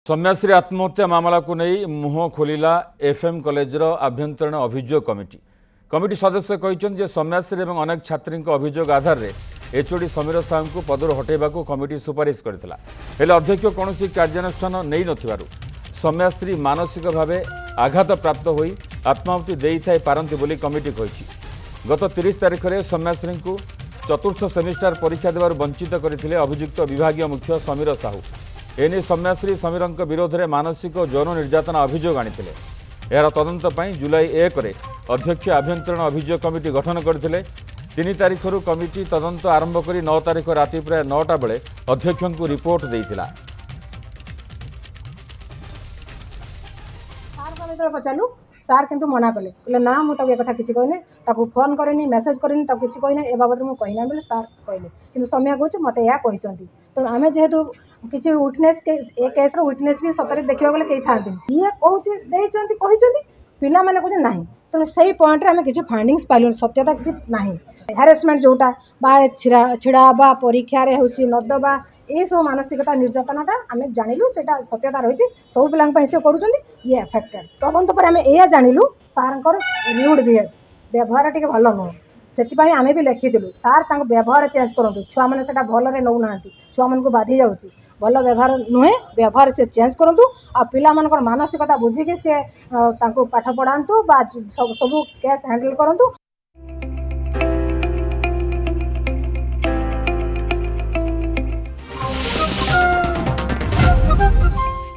सौम्याश्री आत्महत्या मामला को नहीं मुह खोलिला एफएम कॉलेजर आभ्यंतरण अभियोग कमिटी सदस्य कहते सौम्याश्री और अनेक छात्री अभियोग आधार में एचओडी समीर साहू को पदर हटेबा कमिटी सुपारिश करथिला हेले अध्यक्ष कौन कार्यानुष्ठान नहीं नथिबारु सौम्याश्री मानसिक भाव आघात प्राप्त होई आत्माहुति देई पारंती बोली कमिटी कहिछि। गत 30 तारिख में सौम्याश्री को चतुर्थ सेमिस्टर परीक्षा देवार वंचित करथिले अभियुक्त विभागीय मुख्य समीर साहू। एने सौम्याश्री समीर विरोध में मानसिक और यौन निर्यातना अभियोग आनिथिले। यार तदंत पई जुलाई 1 रे अध्यक्ष आभ्यंतरण अभियोग कमिटी गठन करथिले। 3 तारिख कमिटी तदंत आरंभ कर 9 तारिख राति प्राय 9टा बेले अध्यक्ष को रिपोर्ट देइथिला। पचारू सार किंतु मना कले कहले ना मुझे एक कथा किसी कहने ताकू फोन करेनी मेसेज करेनी ताकू किसी कहने ए बाबद मुझे कहना बेले सार कहले किंतु सौम्या कहूँ मत या कहते तो आम जेहेतु किसी विटनेस ए केस विटनेस भी सतरे देखा गले कई था ये कहते पिला मैंने कहते ना तेणु से पॉइंट आम किसी फाइंडिंग्स पाइलु सत्यता किसी ना हारेसमेंट जोटा छिड़ा बा परीक्षा नदबा ये सब मानसिकता निर्यातनाटा आम जानलु से सत्यता रही सब पिला से कर ये एफेक्टेड तदंत पर आम यह जानलु सार र्यूड व्यवहार टी भल नुह से आम भी लिखिलु सार व्यवहार चेंज करूँ छुआ मैंने भल नौना छुआ मान को बाधि जाऊँगी भल व्यवहार नुहे व्यवहार से चेंज करूँ आ पिला मानकर मानसिकता बुझिकी सी पाठ पढ़ातु सब केस हैंडल करूँ।